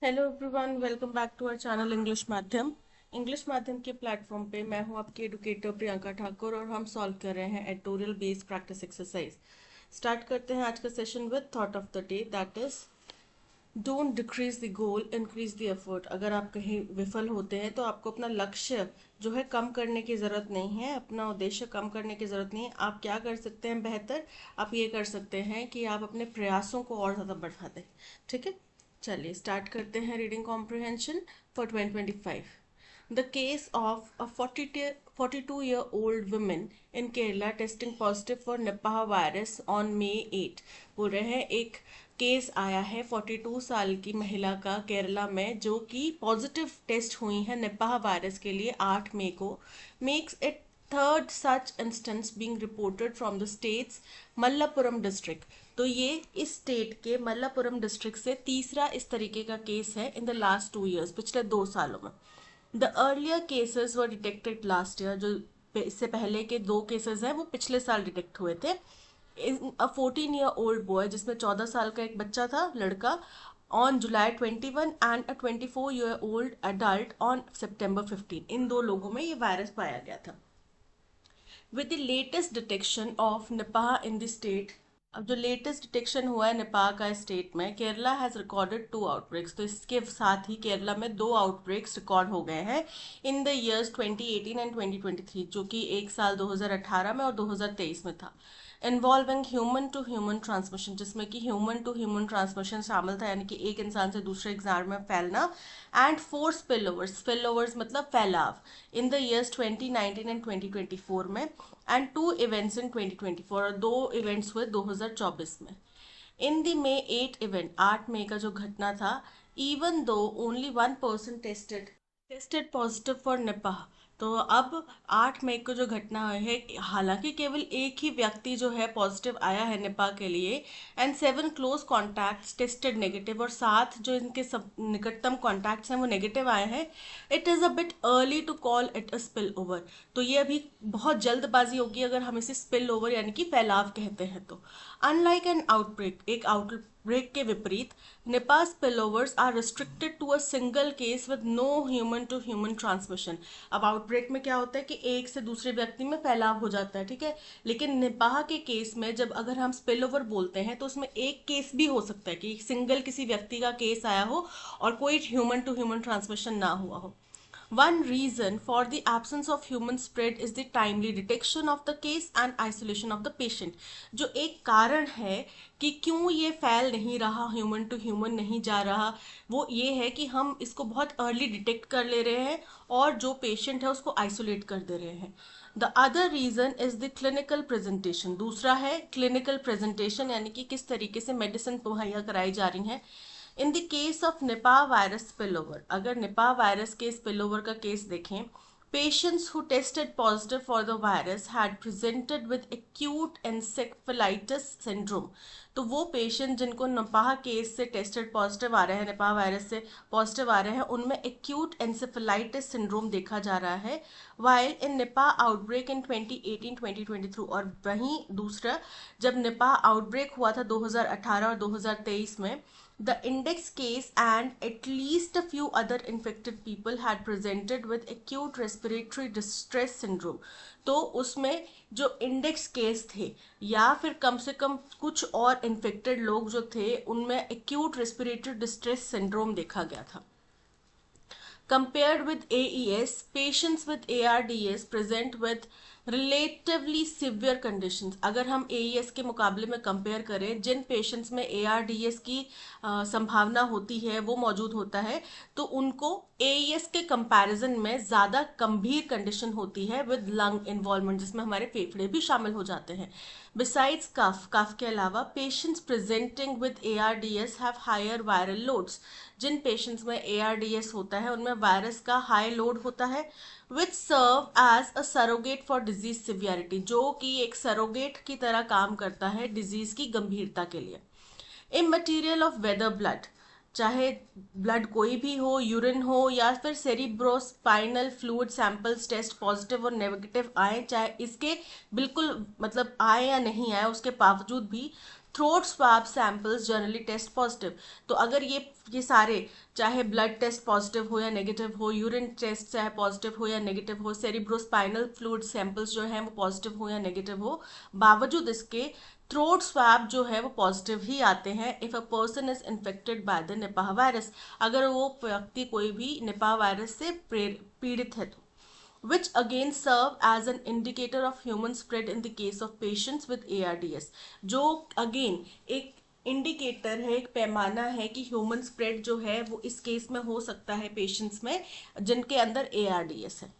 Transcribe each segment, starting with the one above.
Hello everyone, welcome back to our channel English माध्यम के platform पे मैं हूं आपकी एडुकेटर प्रियंका ठाकुर और हम सॉल्व कर रहे हैं editorial based practice exercise. Start करते हैं आज का session with thought of the day, that is don't decrease the goal, increase the effort. अगर आप कहीं विफल होते हैं तो आपको अपना लक्ष्य जो है कम करने की ज़रूरत नहीं है, अपना उद्देश्य कम करने की ज़रूरत नहीं है। आप क्या कर सकते हैं बेहतर, आप ये कर सकते हैं कि आप अपने प्रयासों को और ज़्यादा बढ़ा दें। ठीक है, चलिए स्टार्ट करते हैं reading comprehension for 2025। The case of a 42-year-old woman in Kerala testing positive for Nipah virus on May 8। बोल रहे हैं एक केस आया है 42 साल की महिला का केरला में जो कि पॉजिटिव टेस्ट हुई है निपाह वायरस के लिए 8 मई को। Makes it third such instance being reported from the states Malappuram district. तो ये इस स्टेट के मल्लापुरम डिस्ट्रिक्ट से तीसरा इस तरीके का केस है इन द लास्ट 2 years, पिछले 2 सालों में। The earlier cases were detected last year, जो इससे पहले के 2 केसेस हैं वो पिछले साल डिटेक्ट हुए थे। अ 14-year-old बॉय, जिसमें 14 साल का एक बच्चा था, लड़का, on July 21 and a 24-year-old adult on सितंबर 15। इन 2 लोगों में ये वायरस पाया गया था। With the latest detection of Nipah in the state, अब जो लेटेस्ट डिटेक्शन हुआ है निपाह का स्टेट में, केरला हैज रिकॉर्डेड 2 आउटब्रेक्स। तो इसके साथ ही केरला में 2 आउटब्रेक्स रिकॉर्ड हो गए हैं इन द ईयर्स 2018 एंड 2023, जो कि एक साल 2018 में और 2023 में था। Involving human to human transmission, जिसमें कि ह्यूमन टू ह्यूमन ट्रांसमिशन शामिल था, यानी कि एक इंसान से दूसरे इंसान में फैलना। एंड 4 स्पिल ओवर्स मतलब फैलाव, इन द ईयर्स 2019 एंड 2024 में। एंड 2 इवेंट्स इन 2024, और 2 इवेंट्स हुए 2024 में। इन द मे 8 इवेंट, 8 मई का जो घटना था, even though only 1 person tested positive for Nipah. तो अब 8 मई को जो घटना है, हालांकि केवल एक ही व्यक्ति जो है पॉजिटिव आया है निपाह के लिए, and 7 close contacts tested negative, और 7 जो इनके सब निकटतम कॉन्टैक्ट्स हैं वो नेगेटिव आए हैं। It is a bit early to call it a spill over. तो ये अभी बहुत जल्दबाजी होगी अगर हम इसे स्पिल ओवर यानी कि फैलाव कहते हैं तो। अनलाइक एन आउटब्रेक, एक आउटब्रेक के विपरीत, Nipah spillovers are restricted to a single case with no human to human transmission. अब आउटब्रेक में क्या होता है कि एक से दूसरे व्यक्ति में फैलाव हो जाता है, ठीक है। लेकिन निपाह के केस में जब अगर हम स्पिल ओवर बोलते हैं तो उसमें एक केस भी हो सकता है कि सिंगल किसी व्यक्ति का केस आया हो और कोई ह्यूमन टू ह्यूमन ट्रांसमिशन ना हुआ हो। One reason for the absence of human spread is the timely detection of the case and isolation of the patient। जो एक कारण है कि क्यों ये फैल नहीं रहा, ह्यूमन टू ह्यूमन नहीं जा रहा, वो ये है कि हम इसको बहुत अर्ली डिटेक्ट कर ले रहे हैं और जो पेशेंट है उसको आइसोलेट कर दे रहे हैं। The other reason is the clinical presentation. दूसरा है क्लिनिकल प्रेजेंटेशन, यानी कि किस तरीके से मेडिसिन मुहैया कराई जा रही है। In the case of Nipah virus spillover, अगर निपाह वायरस के स्पिलओवर का केस देखें, patients who tested positive for the virus had presented with acute encephalitis syndrome. तो वो पेशेंट जिनको निपाह केस से टेस्टेड पॉजिटिव आ रहे हैं, निपाह वायरस से पॉजिटिव आ रहे हैं, उनमें एक्यूट एनसेफेलाइटिस सिंड्रोम देखा जा रहा है। वाइल इन निपाह आउटब्रेक इन 2018-2023, और वहीं दूसरा, जब निपाह आउटब्रेक हुआ था 2018 और 2023 में, the index case and at least a few other infected people had presented with acute respiratory distress syndrome। तो उसमें जो इंडेक्स केस थे या फिर कम से कम कुछ और इन्फेक्टेड लोग जो थे उनमें एक्यूट रेस्पिरेटरी डिस्ट्रेस सिंड्रोम देखा गया था। Compared with AES, patients with ARDS present with relatively severe conditions. अगर हम AES के मुकाबले में कंपेयर करें, जिन पेशेंट्स में ARDS की संभावना होती है, वो मौजूद होता है, तो उनको AES के कंपैरिजन में ज़्यादा गंभीर कंडीशन होती है विद लंग इन्वॉल्वमेंट, जिसमें हमारे फेफड़े भी शामिल हो जाते हैं। बिसाइड्स कफ के अलावा patients presenting with ARDS have higher viral loads. जिन पेशेंट्स में ARDS होता है उनमें वायरस का हाई लोड होता है, which serve as a surrogate for disease severity, जो कि एक सरोगेट की तरह काम करता है डिजीज की गंभीरता के लिए। इमटेरियल ऑफ वेदर ब्लड, चाहे ब्लड कोई भी हो, यूरिन हो या फिर cerebrospinal fluid samples test positive और नेगेटिव आए, चाहे इसके बिल्कुल मतलब आए या नहीं आए उसके बावजूद भी, throat swab samples generally test positive. तो अगर ये सारे, चाहे ब्लड टेस्ट पॉजिटिव हो या नेगेटिव हो, यूरिन टेस्ट चाहे पॉजिटिव हो या नेगेटिव हो, सेरिब्रोस्पाइनल फ्लूइड सैंपल्स जो हैं वो पॉजिटिव हो या नेगेटिव हो, बावजूद इसके थ्रोट स्वैब जो है वो पॉजिटिव ही आते हैं if a person is infected by the Nipah virus, अगर वो व्यक्ति कोई भी निपाह वायरस से पीड़ित है तो, which again serve as an indicator of human spread in the case of patients with ARDS, जो again एक इंडिकेटर है, एक पैमाना है कि ह्यूमन स्प्रेड जो है वो इस केस में हो सकता है पेशेंट्स में जिनके अंदर ARDS है।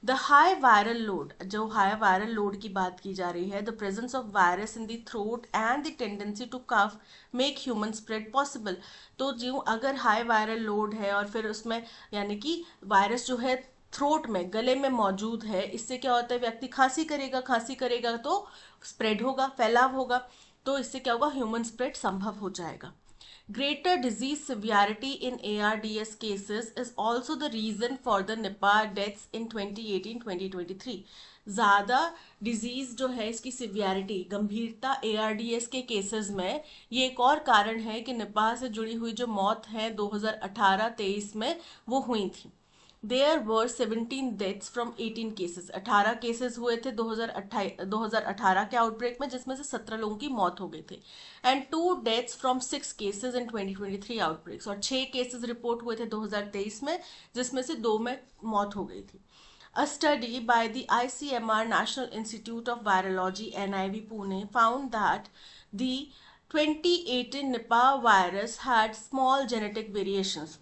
द हाई वायरल लोड, जो हाई वायरल लोड की बात की जा रही है, the presence of virus in the throat and the tendency to cough make human spread possible. तो जो अगर हाई वायरल लोड है और फिर उसमें यानी कि वायरस जो है थ्रोट में, गले में मौजूद है, इससे क्या होता है, व्यक्ति खांसी करेगा तो स्प्रेड होगा, फैलाव होगा, तो इससे क्या होगा, ह्यूमन स्प्रेड संभव हो जाएगा। Greater disease severity in ARDS cases is also the reason for the Nipah deaths in 2018-2023. ज़्यादा डिजीज जो है, इसकी सिवियरिटी, गंभीरता ARDS के केसेस में, ये एक और कारण है कि निपाह से जुड़ी हुई जो मौत है 2018-23 में वो हुई थी। There were 17 deaths from 18 cases. 18 cases हुए थे 2018 के आउटब्रेक में, जिसमें से 17 लोगों की मौत हो गई थी, and 2 deaths from 6 cases in 2023 outbreaks, और 6 केसेस रिपोर्ट हुए थे 2023 में, जिसमें से 2 में मौत हो गई थी। A study by the ICMR National Institute of Virology NIV Pune found that the 2018 Nipah virus had small genetic variations.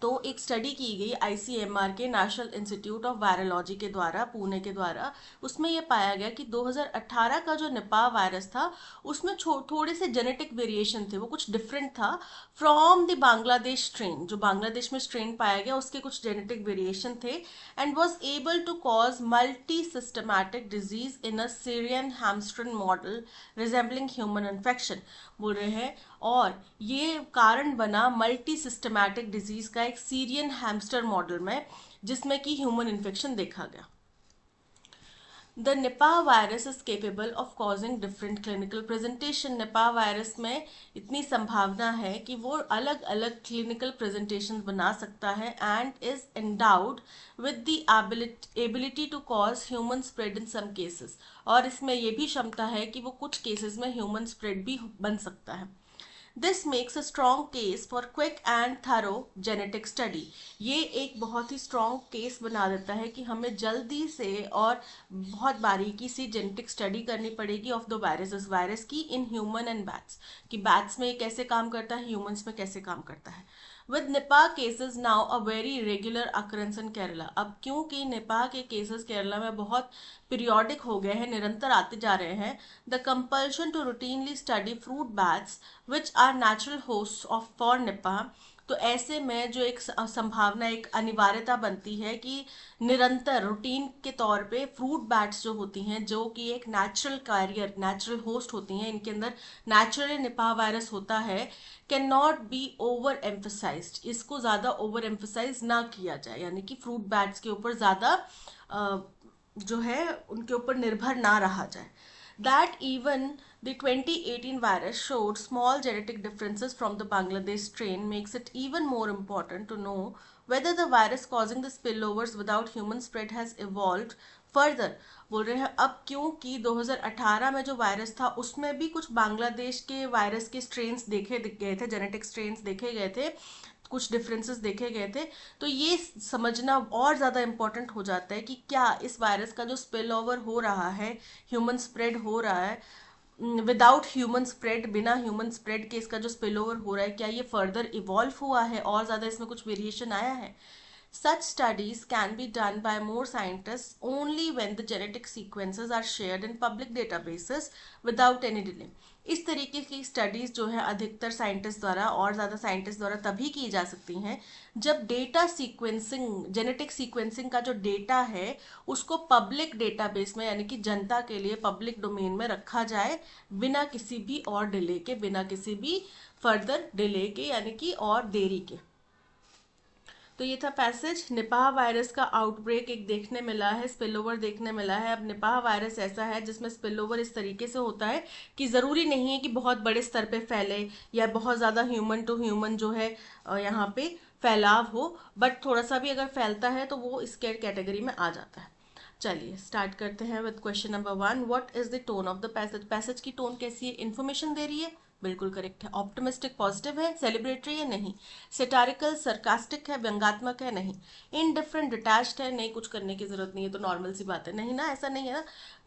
तो एक स्टडी की गई ICMR के नेशनल इंस्टीट्यूट ऑफ वायरोलॉजी के द्वारा, पुणे के द्वारा, उसमें यह पाया गया कि 2018 का जो निपाह वायरस था उसमें थोड़े से जेनेटिक वेरिएशन थे, वो कुछ डिफरेंट था फ्रॉम द बांग्लादेश स्ट्रेन, जो बांग्लादेश में स्ट्रेन पाया गया उसके कुछ जेनेटिक वेरिएशन थे, and was able to cause multi systematic disease in a Syrian hamster model resembling human infection, बोल रहे हैं, और ये कारण बना मल्टी सिस्टमैटिक डिजीज का एक सीरियन हैमस्टर मॉडल में, जिसमें कि ह्यूमन इन्फेक्शन देखा गया। The Nipah virus is capable of causing different clinical presentation. Nipah virus में इतनी संभावना है कि वो अलग अलग क्लिनिकल प्रेजेंटेशन बना सकता है, and is endowed with the ability to cause human spread in some cases, और इसमें यह भी क्षमता है कि वो कुछ केसेस में ह्यूमन स्प्रेड भी बन सकता है। This makes a strong case for quick and thorough genetic study. ये एक बहुत ही strong case बना देता है कि हमें जल्दी से और बहुत बारीकी से जेनेटिक स्टडी करनी पड़ेगी ऑफ द वायरस की इन ह्यूमन एंड बैट्स, कि बैट्स में ये कैसे काम करता है, ह्यूमंस में कैसे काम करता है। With Nipah cases now a very regular occurrence in Kerala. अब क्योंकि निपाह के केसेस केरला में बहुत पीरियोडिक हो गए हैं, निरंतर आते जा रहे हैं, the compulsion to routinely study fruit bats which are natural hosts of for Nipah, तो ऐसे में जो एक संभावना, एक अनिवार्यता बनती है कि निरंतर रूटीन के तौर पे फ्रूट बैट्स जो होती हैं, जो कि एक नेचुरल कैरियर, नेचुरल होस्ट होती हैं, इनके अंदर नेचुरली निपाह वायरस होता है, can not be over emphasised, इसको ज़्यादा ओवर एम्फसाइज ना किया जाए, यानी कि फ्रूट बैट्स के ऊपर ज़्यादा जो है उनके ऊपर निर्भर ना रहा जाए। That even the 2018 virus showed small genetic differences from the Bangladesh strain makes it even more important to know whether the virus causing the spillovers without human spread has evolved further. बोल रहे हैं अब क्योंकि 2018 में जो virus था उसमें भी कुछ बांग्लादेश के वायरस के स्ट्रेन्स देखे गए थे, जेनेटिक स्ट्रेन्स देखे गए थे, कुछ डिफरेंसेस देखे गए थे, तो ये समझना और ज़्यादा इम्पोर्टेंट हो जाता है कि क्या इस वायरस का जो स्पिल ओवर हो रहा है, ह्यूमन स्प्रेड हो रहा है, विदाउट ह्यूमन स्प्रेड, बिना ह्यूमन स्प्रेड के इसका जो स्पिल ओवर हो रहा है, क्या ये फर्दर इवॉल्व हुआ है और ज़्यादा इसमें कुछ वेरिएशन आया है। Such studies can be done by more scientists only when the genetic sequences are shared in public databases without any delay. इस तरीके की स्टडीज जो है अधिकतर साइंटिस्ट द्वारा और ज़्यादा साइंटिस्ट द्वारा तभी की जा सकती हैं जब डेटा सीक्वेंसिंग, जेनेटिक सीक्वेंसिंग का जो डेटा है उसको पब्लिक डेटाबेस में, यानी कि जनता के लिए पब्लिक डोमेन में रखा जाए, बिना किसी भी और डिले के, बिना किसी भी फर्दर डिले के, यानी कि और देरी के। तो ये था पैसेज। निपाह वायरस का आउटब्रेक एक देखने मिला है, स्पिल ओवर देखने मिला है। अब निपाह वायरस ऐसा है जिसमें स्पिल ओवर इस तरीके से होता है कि ज़रूरी नहीं है कि बहुत बड़े स्तर पे फैले या बहुत ज़्यादा ह्यूमन टू ह्यूमन जो है यहाँ पे फैलाव हो, बट थोड़ा सा भी अगर फैलता है तो वो इसके कैटेगरी में आ जाता है। चलिए स्टार्ट करते हैं with question number 1। What is the tone of the passage? Passage की टोन कैसी है? इन्फॉर्मेशन दे रही है, बिल्कुल करेक्ट है। ऑप्टिमिस्टिक पॉजिटिव है, सेलिब्रेटरी है, नहीं। सेटारिकल सरकास्टिक है, व्यंगात्मक है, नहीं। इनडिफरेंट डिटैच्ड है, नहीं, कुछ करने की जरूरत नहीं है, तो नॉर्मल सी बात है, नहीं ना, ऐसा नहीं है ना।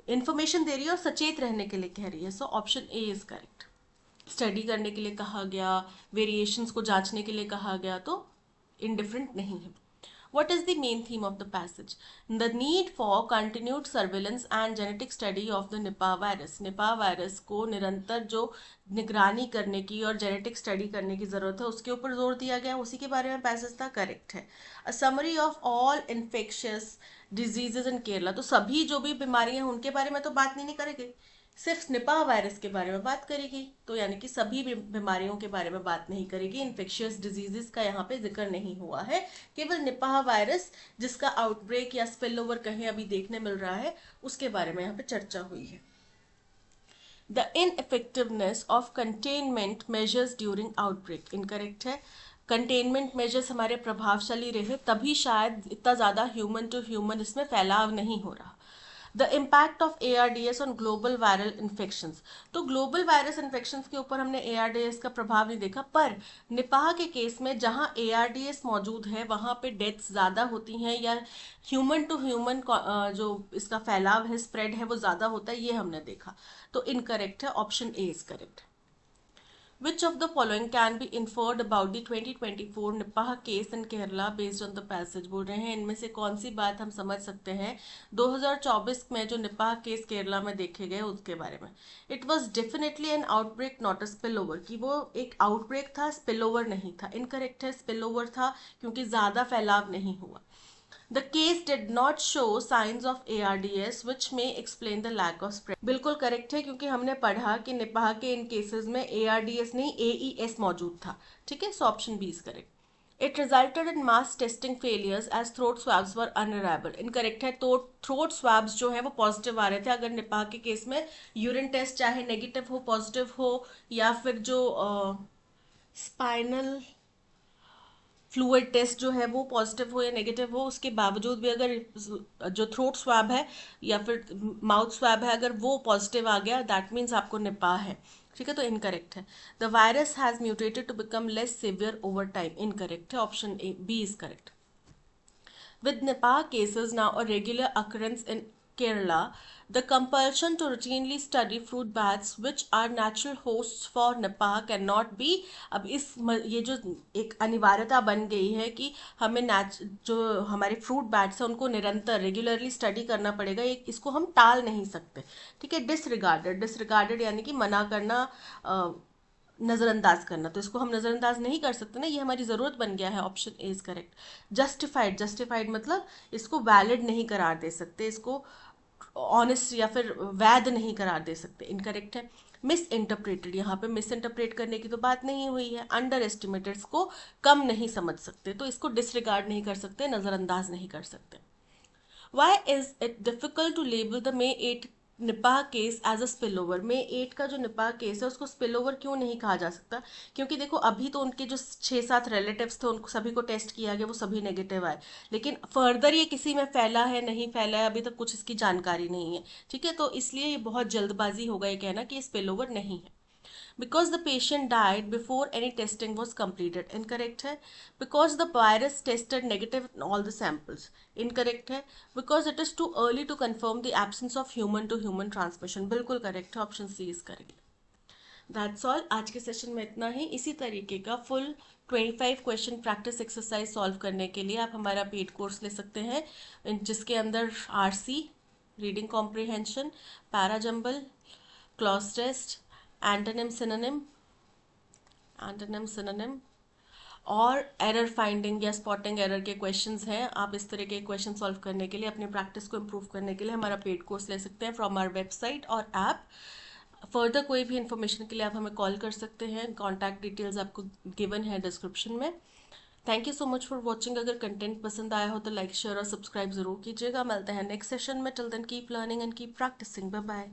इन्फॉर्मेशन दे रही है और सचेत रहने के लिए कह रही है, so option A is correct. Study करने के लिए कहा गया, वेरिएशंस को जांचने के लिए कहा गया, तो इनडिफरेंट नहीं है। What is the main theme of the passage? The need for continued surveillance and genetic study of the Nipah virus. Nipah virus को निरंतर जो निगरानी करने की और जेनेटिक स्टडी करने की जरूरत है उसके ऊपर जोर दिया गया, उसी के बारे में पैसेज था, करेक्ट है। A summary of all infectious diseases in Kerala, तो सभी जो भी बीमारियां हैं उनके बारे में तो बात नहीं करेंगे, सिर्फ निपाह वायरस के बारे में बात करेगी, तो यानी कि सभी बीमारियों के बारे में बात नहीं करेगी। इन्फेक्शियस डिजीजेस का यहाँ पे जिक्र नहीं हुआ है, केवल निपाह वायरस जिसका आउटब्रेक या स्पिल ओवर कहीं अभी देखने मिल रहा है उसके बारे में यहाँ पे चर्चा हुई है। The इनइफेक्टिवनेस of containment measures during outbreak, incorrect है। कंटेनमेंट मेजर्स हमारे प्रभावशाली रहे तभी शायद इतना ज़्यादा ह्यूमन टू ह्यूमन इसमें फैलाव नहीं हो रहा। The impact of ARDS on global viral infections, तो ग्लोबल वायरस इन्फेक्शंस के ऊपर हमने ARDS का प्रभाव नहीं देखा, पर निपाह के केस में जहां ARDS मौजूद है वहां पे डेथ्स ज़्यादा होती हैं या ह्यूमन टू ह्यूमन जो इसका फैलाव है, स्प्रेड है, वो ज़्यादा होता है, ये हमने देखा, तो इनकरेक्ट है, option A is correct. Which of the following can be inferred about the 2024 Nipah case in Kerala based on the passage? बोल रहे हैं इनमें से कौन सी बात हम समझ सकते हैं 2024 में जो निपाह केस केरला में देखे गए उसके बारे में। It was definitely an outbreak not a spill over, कि वो एक आउटब्रेक था, स्पिल ओवर नहीं था। इनकरेक्ट है, स्पिल ओवर था क्योंकि ज़्यादा फैलाव नहीं हुआ। The case did not show signs of ARDS which may explain the lack of spread. बिल्कुल करेक्ट है क्योंकि हमने पढ़ा कि निपाह के इन केसेस में ARDS नहीं AES मौजूद था, ठीक है, so option B is correct. It resulted in mass testing failures as throat swabs were unreliable. Incorrect है, तो थ्रोट स्वैब्स जो है वो पॉजिटिव आ रहे थे। अगर निपाह के केस में यूरिन टेस्ट चाहे नेगेटिव हो, पॉजिटिव हो, या फिर जो स्पाइनल फ्लूइड टेस्ट जो है वो पॉजिटिव हो या नेगेटिव हो, उसके बावजूद भी अगर जो थ्रोट स्वैब है या फिर माउथ स्वैब है अगर वो पॉजिटिव आ गया, दैट मीन्स आपको निपाह है, ठीक है, तो इनकरेक्ट है। The virus has mutated to become less severe over time, incorrect है, option A B is correct. With Nipah cases now a regular occurrence in Kerala, the compulsion to routinely study fruit bats which are natural hosts for Nipah cannot be, अब ये जो एक अनिवार्यता बन गई है कि हमें जो हमारे फ्रूट बैट्स हैं उनको निरंतर रेगुलरली स्टडी करना पड़ेगा, इसको हम टाल नहीं सकते, ठीक है। डिसरिगार्डेड यानी कि मना करना, नज़रअंदाज करना, तो इसको हम नज़रअंदाज नहीं कर सकते ना, ये हमारी ज़रूरत बन गया है, option A is correct. Justified मतलब इसको वैलिड नहीं करार दे सकते, इसको ऑनेस्ट या फिर वैध नहीं करार दे सकते, इनकरेक्ट है। मिस इंटरप्रेटेड, यहाँ पे मिस इंटरप्रेट करने की तो बात नहीं हुई है। अंडर एस्टिमेटेड को कम नहीं समझ सकते, तो इसको डिसरिगार्ड नहीं कर सकते, नज़रअंदाज नहीं कर सकते। Why is it difficult to label the May 8 Nipah case as a spill over? May 8 का जो निपाह केस है उसको स्पिल ओवर क्यों नहीं कहा जा सकता? क्योंकि देखो अभी तो उनके जो 6-7 रिलेटिव्स थे उनको सभी को टेस्ट किया गया, वो सभी नेगेटिव आए, लेकिन फर्दर ये किसी में फैला है नहीं फैला है अभी तक कुछ इसकी जानकारी नहीं है, ठीक है, तो इसलिए ये बहुत जल्दबाजी होगा ये कहना कि ये स्पिल ओवर नहीं है। Because the patient died before any testing was completed, incorrect है। Because the virus tested negative in all the samples, incorrect है। Because it is too early to confirm the absence of human to human transmission, बिल्कुल correct है, option C is correct. That's all, आज के session में इतना ही। इसी तरीके का full 25 question practice exercise solve करने के लिए आप हमारा पेड कोर्स ले सकते हैं, जिसके अंदर RC reading comprehension, para jumble, clause test, antonym synonym और एरर फाइंडिंग या स्पॉटिंग एरर के क्वेश्चंस हैं। आप इस तरह के क्वेश्चन सॉल्व करने के लिए, अपनी प्रैक्टिस को इम्प्रूव करने के लिए हमारा पेड कोर्स ले सकते हैं फ्रॉम आवर वेबसाइट और ऐप। फर्दर कोई भी इन्फॉर्मेशन के लिए आप हमें कॉल कर सकते हैं, कॉन्टैक्ट डिटेल्स आपको गिवन है डिस्क्रिप्शन में। Thank you so much for watching. अगर कंटेंट पसंद आया हो तो लाइक शेयर और सब्सक्राइब जरूर कीजिएगा। मिलते हैं नेक्स्ट सेशन में। Till then keep learning and keep practising. Bye bye.